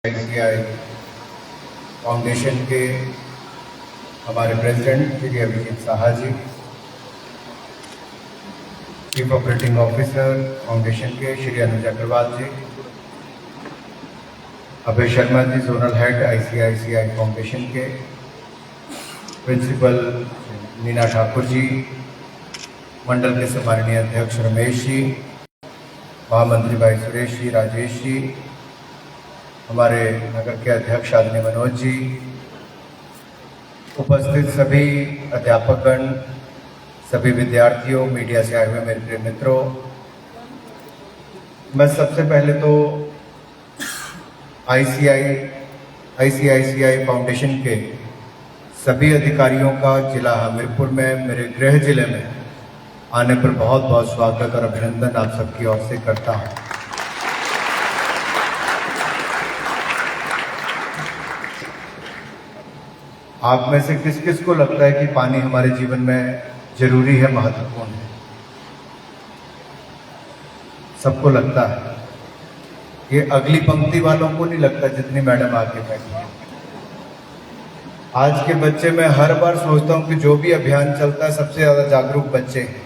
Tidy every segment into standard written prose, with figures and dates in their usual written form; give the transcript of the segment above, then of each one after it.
ICI foundation के हमारे president Shri Abhijit Saha जी, chief operating officer foundation के श्री अनुज अग्रवाल जी, Abhay Sharma ji zonal head ICICI foundation के, प्रिंसिपल मीना ठाकुर जी, मंडल के सम्माननीय अध्यक्ष रमेश जी, महामंत्री भाई सुरेश जी, राजेश जी, हमारे नगर के अध्यक्ष आदरणीय मनोज जी, उपस्थित सभी अध्यापकगण, सभी विद्यार्थियों, मीडिया से आए हुए मेरे प्रिय मित्रों, मैं सबसे पहले तो आईसीआईसीआई फाउंडेशन के सभी अधिकारियों का जिला हमीरपुर में मेरे गृह जिले में आने पर बहुत बहुत स्वागत और अभिनंदन आप सबकी ओर से करता हूं। आप में से किस किस को लगता है कि पानी हमारे जीवन में जरूरी है, महत्वपूर्ण है? सबको लगता है। ये अगली पंक्ति वालों को नहीं लगता जितनी मैडम आगे बैठी है। आज के बच्चे मैं हर बार सोचता हूं कि जो भी अभियान चलता है सबसे ज्यादा जागरूक बच्चे हैं,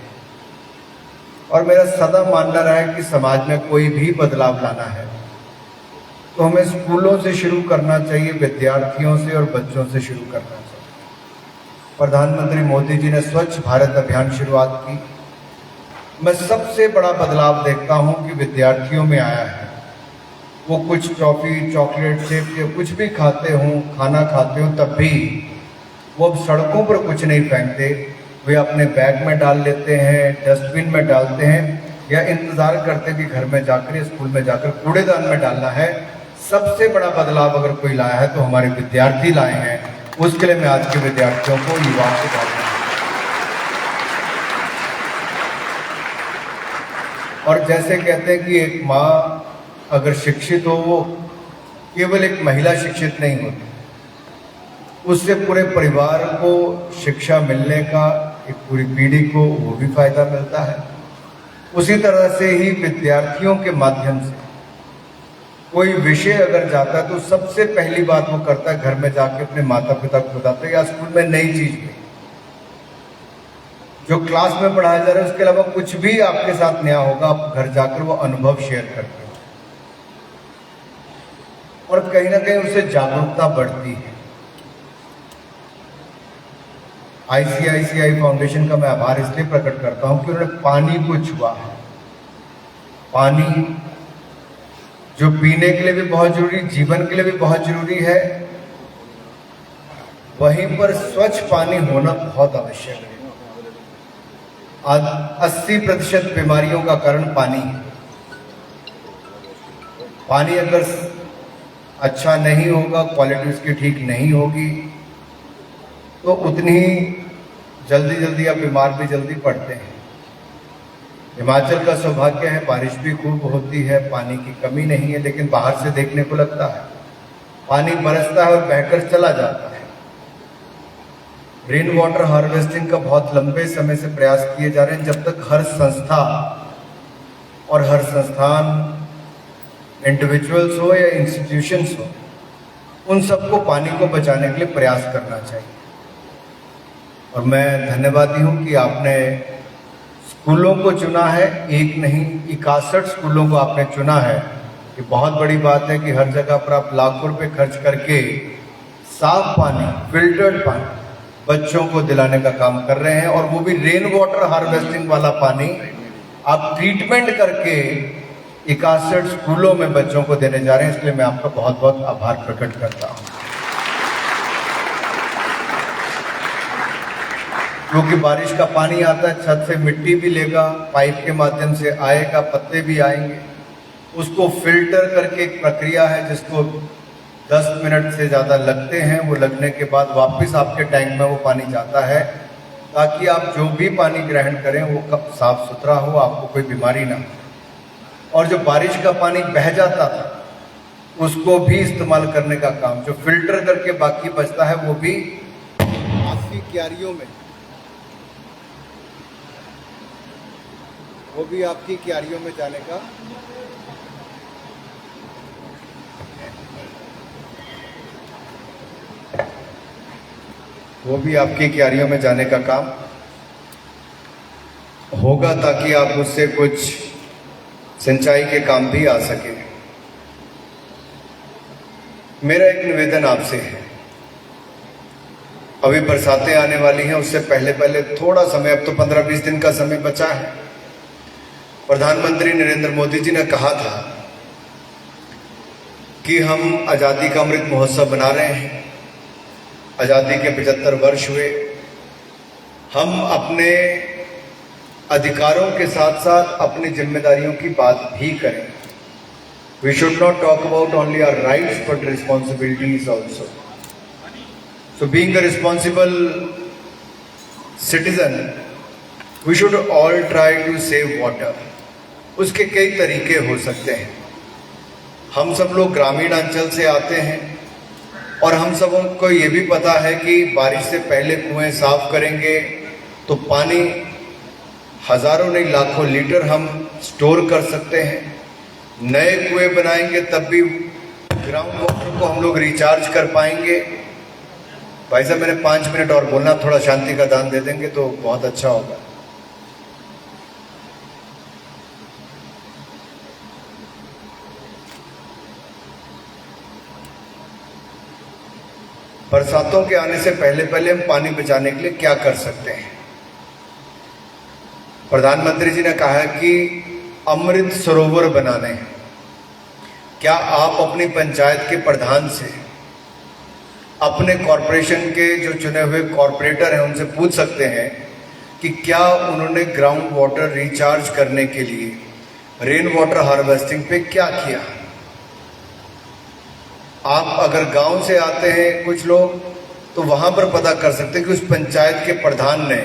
और मेरा सदा मानना रहा है कि समाज में कोई भी बदलाव लाना है तो हमें स्कूलों से शुरू करना चाहिए, विद्यार्थियों से और बच्चों से शुरू करना चाहिए। प्रधानमंत्री मोदी जी ने स्वच्छ भारत अभियान शुरुआत की। मैं सबसे बड़ा बदलाव देखता हूं कि विद्यार्थियों में आया है। वो कुछ टॉफी, चॉकलेट, चिप्स या कुछ भी खाते हों, खाना खाते हों, तब भी वो अब सड़कों पर कुछ नहीं फेंकते। वे अपने बैग में डाल लेते हैं, डस्टबिन में डालते हैं, या इंतजार करते कि घर में जाकर, स्कूल में जाकर कूड़ेदान में डालना है। सबसे बड़ा बदलाव अगर कोई लाया है तो हमारे विद्यार्थी लाए हैं। उसके लिए मैं आज के विद्यार्थियों को, युवाओं को बहुत और जैसे कहते हैं कि एक माँ अगर शिक्षित हो, वो केवल एक महिला शिक्षित नहीं होती, उससे पूरे परिवार को शिक्षा मिलने का, एक पूरी पीढ़ी को वो भी फायदा मिलता है। उसी तरह से ही विद्यार्थियों के माध्यम से कोई विषय अगर जाता है तो सबसे पहली बात वो करता है घर में जाके अपने माता पिता को बताता है, या स्कूल में नई चीज जो क्लास में पढ़ाया जा रहा है उसके अलावा कुछ भी आपके साथ नया होगा, आप घर जाकर वो अनुभव शेयर करते हो, और कहीं ना कहीं उससे जागरूकता बढ़ती है। आईसीआईसीआई फाउंडेशन का मैं आभार इसलिए प्रकट करता हूं कि उन्होंने पानी को छुआ है। पानी जो पीने के लिए भी बहुत जरूरी, जीवन के लिए भी बहुत जरूरी है, वहीं पर स्वच्छ पानी होना बहुत आवश्यक है। आज 80% बीमारियों का कारण पानी है। पानी अगर अच्छा नहीं होगा, क्वालिटी उसकी ठीक नहीं होगी, तो उतनी जल्दी जल्दी आप बीमार भी जल्दी पड़ते हैं। हिमाचल का सौभाग्य है, बारिश भी खूब होती है, पानी की कमी नहीं है, लेकिन बाहर से देखने को लगता है पानी बरसता है और बहकर चला जाता है। रेन वाटर हार्वेस्टिंग का बहुत लंबे समय से प्रयास किए जा रहे हैं। जब तक हर संस्था और हर संस्थान, इंडिविजुअल्स हो या इंस्टीट्यूशंस हो, उन सबको पानी को बचाने के लिए प्रयास करना चाहिए। और मैं धन्यवादी हूं कि आपने स्कूलों को चुना है, एक नहीं 61 स्कूलों को आपने चुना है। ये बहुत बड़ी बात है कि हर जगह पर आप लाखों रुपए खर्च करके साफ पानी, फिल्टर्ड पानी बच्चों को दिलाने का काम कर रहे हैं, और वो भी रेन वाटर हार्वेस्टिंग वाला पानी आप ट्रीटमेंट करके 61 स्कूलों में बच्चों को देने जा रहे हैं। इसलिए मैं आपका बहुत बहुत आभार प्रकट करता हूं। क्योंकि बारिश का पानी आता है, छत से मिट्टी भी लेगा, पाइप के माध्यम से आएगा, पत्ते भी आएंगे, उसको फिल्टर करके एक प्रक्रिया है जिसको 10 मिनट से ज़्यादा लगते हैं। वो लगने के बाद वापस आपके टैंक में वो पानी जाता है, ताकि आप जो भी पानी ग्रहण करें वो साफ सुथरा हो, आपको कोई बीमारी ना हो। और जो बारिश का पानी बह जाता था उसको भी इस्तेमाल करने का काम, जो फिल्टर करके बाकी बचता है, वो भी आपकी क्यारियों में, वो भी आपकी क्यारियों में जाने का वो भी आपकी क्यारियों में जाने का काम होगा, ताकि आप उससे कुछ सिंचाई के काम भी आ सके। मेरा एक निवेदन आपसे है, अभी बरसातें आने वाली हैं, उससे पहले पहले थोड़ा समय, अब तो 15-20 दिन का समय बचा है। प्रधानमंत्री नरेंद्र मोदी जी ने कहा था कि हम आज़ादी का अमृत महोत्सव बना रहे हैं, आज़ादी के 75 वर्ष हुए। हम अपने अधिकारों के साथ साथ अपनी जिम्मेदारियों की बात भी करें। We should not talk about only our rights but responsibilities also. So being a responsible citizen, we should all try to save water. उसके कई तरीके हो सकते हैं। हम सब लोग ग्रामीण अंचल से आते हैं और हम सबको ये भी पता है कि बारिश से पहले कुएं साफ करेंगे तो पानी हजारों नहीं लाखों लीटर हम स्टोर कर सकते हैं। नए कुएं बनाएंगे तब भी ग्राउंड वाटर को हम लोग रिचार्ज कर पाएंगे। भाई साहब, मैंने 5 मिनट और बोलना, थोड़ा शांति का दान दे देंगे तो बहुत अच्छा होगा। बरसातों के आने से पहले पहले हम पानी बचाने के लिए क्या कर सकते हैं? प्रधानमंत्री जी ने कहा है कि अमृत सरोवर बनाने हैं। क्या आप अपनी पंचायत के प्रधान से, अपने कॉरपोरेशन के जो चुने हुए कॉरपोरेटर हैं उनसे पूछ सकते हैं कि क्या उन्होंने ग्राउंड वाटर रिचार्ज करने के लिए रेन वाटर हार्वेस्टिंग पे क्या किया? आप अगर गांव से आते हैं कुछ लोग, तो वहां पर पता कर सकते हैं कि उस पंचायत के प्रधान ने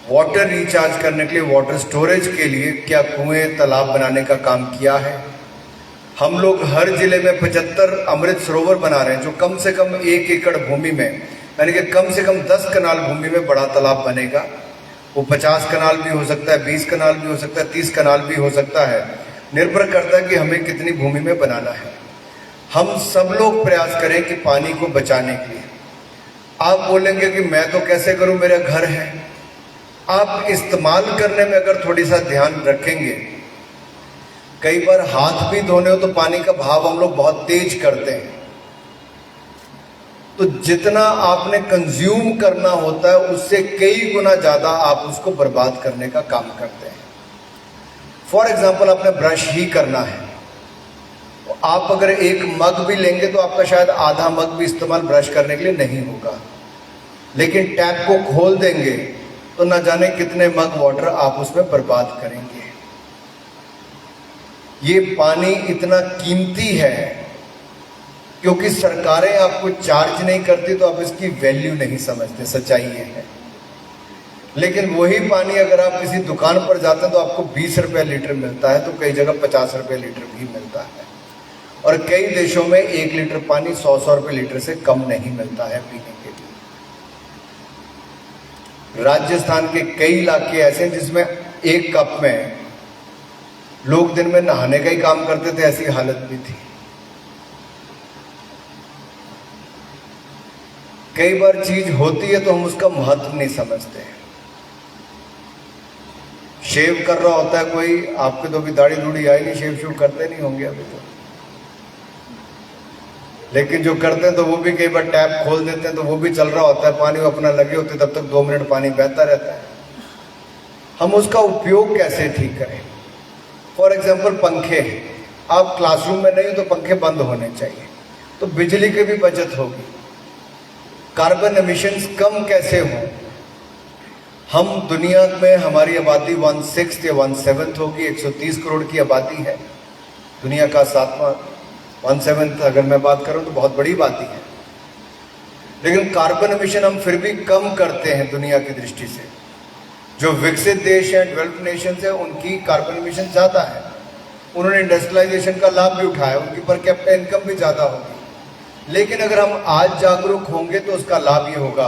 वाटर रिचार्ज करने के लिए, वाटर स्टोरेज के लिए क्या कुएं तालाब बनाने का काम किया है। हम लोग हर जिले में 75 अमृत सरोवर बना रहे हैं, जो कम से कम 1 एकड़ भूमि में, यानी कि कम से कम 10 कनाल भूमि में बड़ा तालाब बनेगा। वो 50 कनाल भी हो सकता है, 20 कनाल भी हो सकता है, 30 कनाल भी हो सकता है, निर्भर करता है कि हमें कितनी भूमि में बनाना है। हम सब लोग प्रयास करें कि पानी को बचाने के लिए। आप बोलेंगे कि मैं तो कैसे करूं, मेरा घर है। आप इस्तेमाल करने में अगर थोड़ी सा ध्यान रखेंगे, कई बार हाथ भी धोने हो तो पानी का बहाव हम लोग बहुत तेज करते हैं, तो जितना आपने कंज्यूम करना होता है उससे कई गुना ज्यादा आप उसको बर्बाद करने का काम करते हैं। फॉर एग्जाम्पल, आपने ब्रश ही करना है, तो आप अगर एक मग भी लेंगे तो आपका शायद आधा मग भी इस्तेमाल ब्रश करने के लिए नहीं होगा, लेकिन टैप को खोल देंगे तो न जाने कितने मग वाटर आप उसमें बर्बाद करेंगे। ये पानी इतना कीमती है क्योंकि सरकारें आपको चार्ज नहीं करती, तो आप इसकी वैल्यू नहीं समझते, सच्चाई ये है। लेकिन वही पानी अगर आप किसी दुकान पर जाते हैं तो आपको 20 रुपये लीटर मिलता है, तो कई जगह 50 रुपये लीटर भी मिलता है। और कई देशों में 1 लीटर पानी 100 रुपये लीटर से कम नहीं मिलता है पीने के लिए। राजस्थान के कई इलाके ऐसे हैं जिसमें 1 कप में लोग दिन में नहाने का ही काम करते थे, ऐसी हालत भी थी। कई बार चीज होती है तो हम उसका महत्व नहीं समझते हैं। शेव कर रहा होता है कोई, आपके तो अभी दाढ़ी दूढ़ी आई नहीं, शेव करते नहीं होंगे अभी तो, लेकिन जो करते हैं तो वो भी कई बार टैप खोल देते हैं तो वो भी चल रहा होता है, पानी वो अपना लगे होते तब तक 2 मिनट पानी बहता रहता है। हम उसका उपयोग कैसे ठीक करें? फॉर एग्जाम्पल, पंखे, आप क्लासरूम में नहीं हो तो पंखे बंद होने चाहिए, तो बिजली की भी बचत होगी। कार्बन एमिशंस कम कैसे हो? हम दुनिया में, हमारी आबादी 1/6 या 1/7 होगी, 130 करोड़ की आबादी है, दुनिया का 7वां, 1/7 अगर मैं बात करूं तो बहुत बड़ी आबादी है। लेकिन कार्बन एमिशन हम फिर भी कम करते हैं दुनिया की दृष्टि से। जो विकसित देश हैं, डेवलप्ड नेशंस है, उनकी कार्बन एमिशन ज़्यादा है, उन्होंने इंडस्ट्रियलाइजेशन का लाभ भी उठाया, उनकी पर कैपिटा इनकम भी ज़्यादा होगी। लेकिन अगर हम आज जागरूक होंगे तो उसका लाभ ये होगा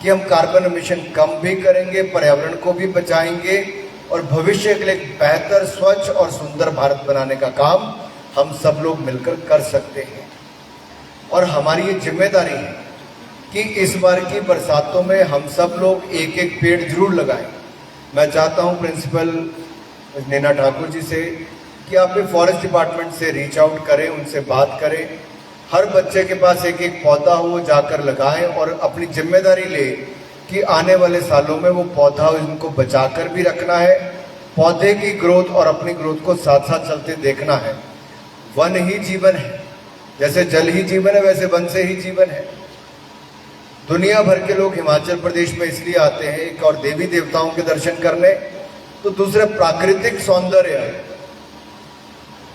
कि हम कार्बन एमिशन कम भी करेंगे, पर्यावरण को भी बचाएंगे और भविष्य के लिए एक बेहतर, स्वच्छ और सुंदर भारत बनाने का काम हम सब लोग मिलकर कर सकते हैं। और हमारी ये जिम्मेदारी है कि इस बार की बरसातों में हम सब लोग एक एक पेड़ जरूर लगाएं। मैं चाहता हूं प्रिंसिपल नैना ठाकुर जी से कि आप भी फॉरेस्ट डिपार्टमेंट से रीच आउट करें, उनसे बात करें, हर बच्चे के पास एक एक पौधा हो, जाकर लगाएं और अपनी जिम्मेदारी ले कि आने वाले सालों में वो पौधा इनको बचाकर भी रखना है, पौधे की ग्रोथ और अपनी ग्रोथ को साथ साथ चलते देखना है। वन ही जीवन है, जैसे जल ही जीवन है वैसे वन से ही जीवन है। दुनिया भर के लोग हिमाचल प्रदेश में इसलिए आते हैं, एक और देवी देवताओं के दर्शन करने, तो दूसरे प्राकृतिक सौंदर्य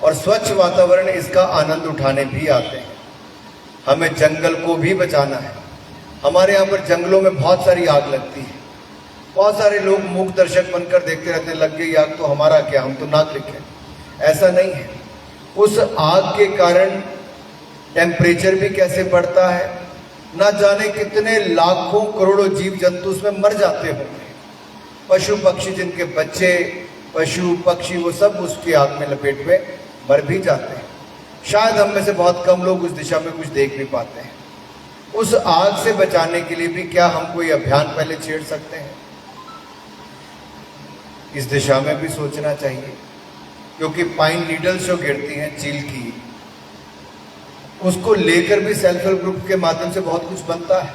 और स्वच्छ वातावरण इसका आनंद उठाने भी आते हैं। हमें जंगल को भी बचाना है। हमारे यहाँ पर जंगलों में बहुत सारी आग लगती है, बहुत सारे लोग मूक दर्शक बनकर देखते रहते हैं, लग गई आग तो हमारा क्या, हम तो नागरिक हैं। ऐसा नहीं है। उस आग के कारण टेम्परेचर भी कैसे बढ़ता है, ना जाने कितने लाखों करोड़ों जीव जंतु उसमें मर जाते होंगे। पशु पक्षी, जिनके बच्चे पशु पक्षी वो सब उसकी आग में लपेट में मर भी जाते हैं। शायद हम में से बहुत कम लोग उस दिशा में कुछ देख भी पाते हैं। उस आग से बचाने के लिए भी क्या हम कोई अभियान पहले छेड़ सकते हैं? इस दिशा में भी सोचना चाहिए, क्योंकि पाइन नीडल्स जो गिरती हैं चील की, उसको लेकर भी सेल्फ हेल्प ग्रुप के माध्यम से बहुत कुछ बनता है।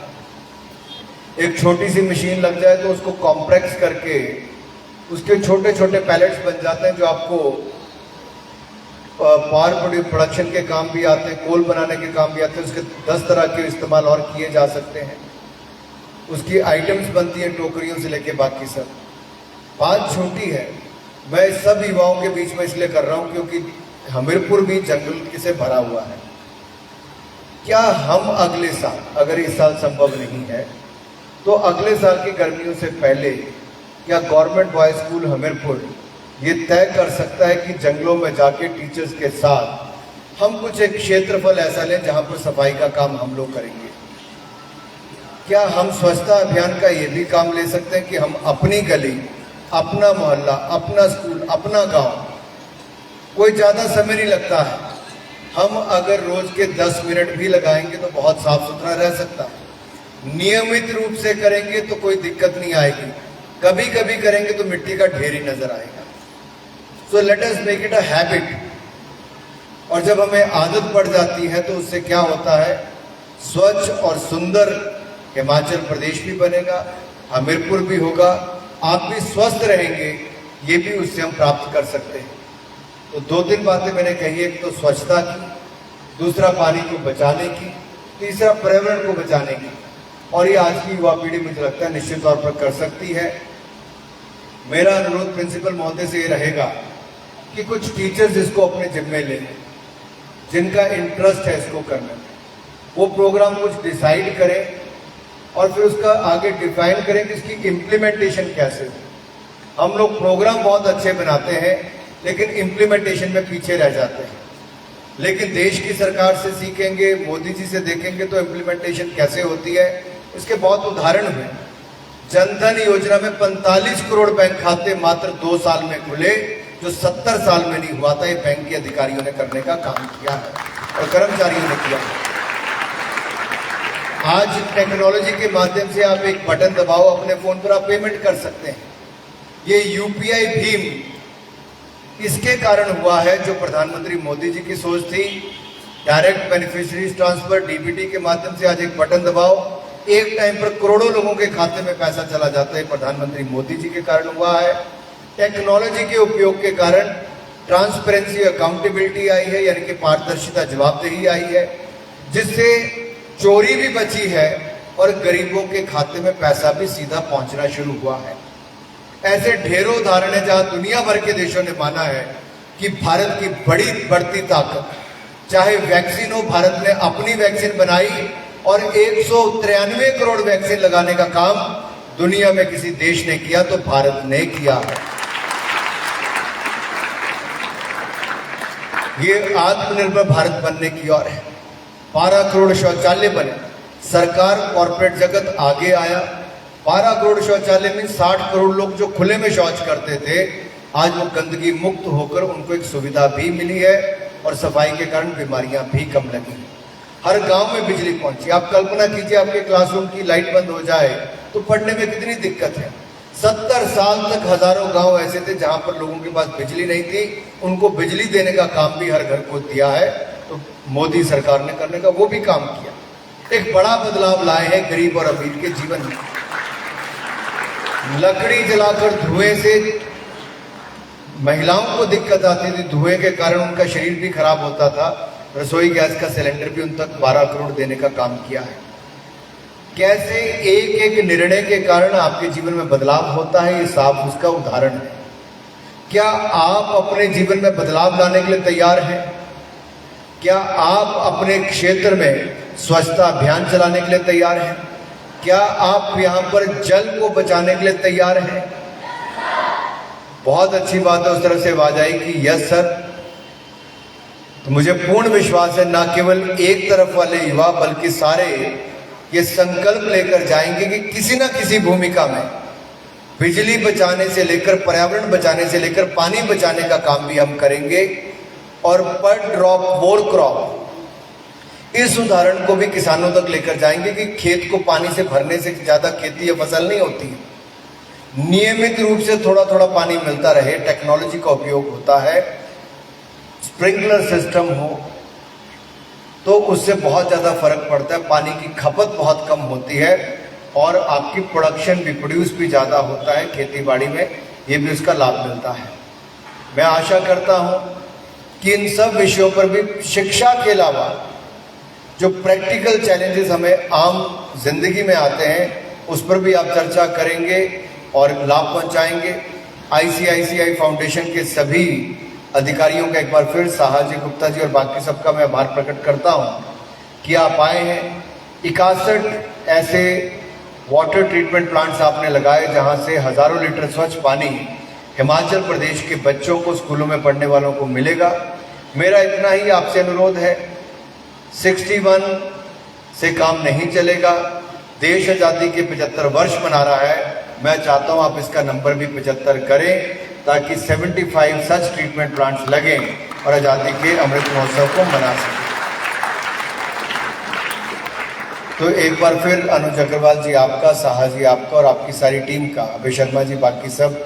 एक छोटी सी मशीन लग जाए तो उसको कॉम्प्रेक्स करके उसके छोटे छोटे पैलेट्स बन जाते हैं, जो आपको पावर प्रोडक्शन के काम भी आते हैं, कोल बनाने के काम भी आते हैं। उसके 10 तरह के इस्तेमाल और किए जा सकते हैं। उसकी आइटम्स बनती हैं टोकरियों से लेके बाकी सब। बात छोटी है, मैं सब युवाओं के बीच में इसलिए कर रहा हूं क्योंकि हमीरपुर भी जंगल से भरा हुआ है। क्या हम अगले साल, अगर इस साल संभव नहीं है तो अगले साल की गर्मियों से पहले क्या गवर्नमेंट बॉयज स्कूल हमीरपुर ये तय कर सकता है कि जंगलों में जाके टीचर्स के साथ हम कुछ एक क्षेत्रफल ऐसा लें जहां पर सफाई का काम हम लोग करेंगे? क्या हम स्वच्छता अभियान का ये भी काम ले सकते हैं कि हम अपनी गली, अपना मोहल्ला, अपना स्कूल, अपना गांव, कोई ज्यादा समय नहीं लगता है, हम अगर रोज के 10 मिनट भी लगाएंगे तो बहुत साफ सुथरा रह सकता है। नियमित रूप से करेंगे तो कोई दिक्कत नहीं आएगी, कभी कभी करेंगे तो मिट्टी का ढेर ही नजर आएगा। So let us make it a habit. और जब हमें आदत पड़ जाती है तो उससे क्या होता है, स्वच्छ और सुंदर हिमाचल प्रदेश भी बनेगा, हमीरपुर भी होगा, आप भी स्वस्थ रहेंगे, ये भी उससे हम प्राप्त कर सकते हैं। तो 2-3 बातें मैंने कही, एक तो स्वच्छता की, दूसरा पानी को बचाने की, तीसरा पर्यावरण को बचाने की। और ये आज की युवा पीढ़ी मुझे लगता है निश्चित तौर पर कर सकती है। मेरा अनुरोध प्रिंसिपल महोदय से ये रहेगा कि कुछ टीचर्स इसको अपने जिम्मे लें, जिनका इंटरेस्ट है इसको करने में, वो प्रोग्राम कुछ डिसाइड करें और फिर उसका आगे डिफाइन करें कि इसकी इम्प्लीमेंटेशन कैसे हो। हम लोग प्रोग्राम बहुत अच्छे बनाते हैं लेकिन इम्प्लीमेंटेशन में पीछे रह जाते हैं। लेकिन देश की सरकार से सीखेंगे, मोदी जी से देखेंगे तो इम्प्लीमेंटेशन कैसे होती है, इसके बहुत उदाहरण हुए। जनधन योजना में 45 करोड़ बैंक खाते मात्र 2 साल में खुले, जो 70 साल में नहीं हुआ था। ये बैंक के अधिकारियों ने करने का काम किया है और कर्मचारियों ने किया है। आज टेक्नोलॉजी के माध्यम से आप एक बटन दबाओ, अपने फोन पर आप पेमेंट कर सकते हैं। ये यूपीआई भीम इसके कारण हुआ है जो प्रधानमंत्री मोदी जी की सोच थी। डायरेक्ट बेनिफिशियरीज ट्रांसफर, डीबीटी के माध्यम से आज एक बटन दबाओ, एक टाइम पर करोड़ों लोगों के खाते में पैसा चला जाता है। प्रधानमंत्री मोदी जी के कारण हुआ है। टेक्नोलॉजी के उपयोग के कारण ट्रांसपेरेंसी, अकाउंटेबिलिटी आई है, यानी कि पारदर्शिता, जवाबदेही आई है, जिससे चोरी भी बची है और गरीबों के खाते में पैसा भी सीधा पहुंचना शुरू हुआ है। ऐसे ढेरों उदाहरण है जहां दुनिया भर के देशों ने माना है कि भारत की बड़ी बढ़ती ताकत, चाहे वैक्सीन हो, भारत ने अपनी वैक्सीन बनाई और 193 करोड़ वैक्सीन लगाने का काम दुनिया में किसी देश ने किया तो भारत ने किया है। ये आत्मनिर्भर भारत बनने की ओर है। 12 करोड़ शौचालय बने, सरकार, कॉर्पोरेट जगत आगे आया। 12 करोड़ शौचालय में 60 करोड़ लोग जो खुले में शौच करते थे, आज वो गंदगी मुक्त होकर उनको एक सुविधा भी मिली है और सफाई के कारण बीमारियां भी कम लगी। हर गांव में बिजली पहुंची। आप कल्पना कीजिए आपके क्लासरूम की लाइट बंद हो जाए तो पढ़ने में कितनी दिक्कत है। 70 साल तक हजारों गांव ऐसे थे जहां पर लोगों के पास बिजली नहीं थी, उनको बिजली देने का काम भी हर घर को दिया है। तो मोदी सरकार ने करने का वो भी काम किया, एक बड़ा बदलाव लाए हैं गरीब और अमीर के जीवन में। लकड़ी जलाकर धुएं से महिलाओं को दिक्कत आती थी, धुएं के कारण उनका शरीर भी खराब होता था। रसोई गैस का सिलेंडर भी उन तक 12 करोड़ देने का काम किया है। कैसे एक एक निर्णय के कारण आपके जीवन में बदलाव होता है, ये साफ उसका उदाहरण है। क्या आप अपने जीवन में बदलाव लाने के लिए तैयार हैं? क्या आप अपने क्षेत्र में स्वच्छता अभियान चलाने के लिए तैयार हैं? क्या आप यहां पर जल को बचाने के लिए तैयार हैं? बहुत अच्छी बात है, उस तरफ से आवाज आई कि यस सर। तो मुझे पूर्ण विश्वास है ना केवल एक तरफ वाले युवा बल्कि सारे ये संकल्प लेकर जाएंगे कि किसी ना किसी भूमिका में बिजली बचाने से लेकर पर्यावरण बचाने से लेकर पानी बचाने का काम भी हम करेंगे। और पर ड्रॉप मोर क्रॉप, इस उदाहरण को भी किसानों तक लेकर जाएंगे कि खेत को पानी से भरने से ज्यादा खेती या फसल नहीं होती है। नियमित रूप से थोड़ा थोड़ा पानी मिलता रहे, टेक्नोलॉजी का उपयोग होता है, स्प्रिंकलर सिस्टम हो तो उससे बहुत ज़्यादा फर्क पड़ता है। पानी की खपत बहुत कम होती है और आपकी प्रोडक्शन भी, प्रोड्यूस भी ज़्यादा होता है खेती बाड़ी में, ये भी उसका लाभ मिलता है। मैं आशा करता हूँ कि इन सब विषयों पर भी शिक्षा के अलावा जो प्रैक्टिकल चैलेंजेस हमें आम जिंदगी में आते हैं उस पर भी आप चर्चा करेंगे और लाभ पहुंचाएंगे। ICICI फाउंडेशन के सभी अधिकारियों का एक बार फिर साहा जी, गुप्ता जी और बाकी सबका मैं आभार प्रकट करता हूं कि आप आए हैं। 61 ऐसे वाटर ट्रीटमेंट प्लांट्स आपने लगाए जहां से हजारों लीटर स्वच्छ पानी हिमाचल प्रदेश के बच्चों को, स्कूलों में पढ़ने वालों को मिलेगा। मेरा इतना ही आपसे अनुरोध है, 61 से काम नहीं चलेगा। देश आज़ादी के 75 वर्ष मना रहा है, मैं चाहता हूं आप इसका नंबर भी 75 करें ताकि 75 सच ट्रीटमेंट प्लांट्स लगें और आज़ादी के अमृत महोत्सव को मना सकें। तो एक बार फिर अनुज अग्रवाल जी आपका, साहा जी आपका और आपकी सारी टीम का, अभय शर्मा जी, बाकी सब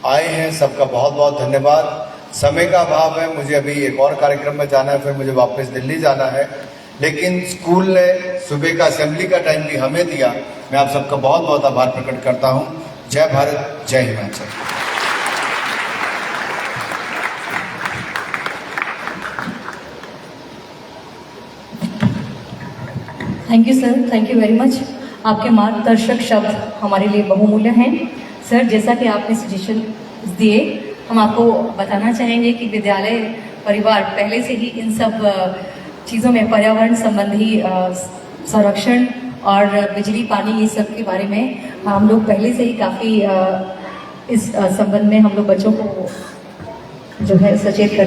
आए हैं, सबका बहुत बहुत धन्यवाद। समय का अभाव है, मुझे अभी एक और कार्यक्रम में जाना है, फिर मुझे वापस दिल्ली जाना है, लेकिन स्कूल ने सुबह का असेंबली का टाइम भी हमें दिया। मैं आप सबका बहुत बहुत आभार प्रकट करता हूं। जय भारत, जय Himachal. Thank you sir, thank you very much. आपके मार्गदर्शक शब्द हमारे लिए बहुमूल्य हैं। सर, जैसा कि आपने सजेशन दिए, हम आपको बताना चाहेंगे कि विद्यालय परिवार पहले से ही इन सब चीज़ों में, पर्यावरण संबंधी संरक्षण और बिजली पानी, ये सब के बारे में हम लोग पहले से ही काफ़ी इस संबंध में हम लोग बच्चों को जो है सचेत कर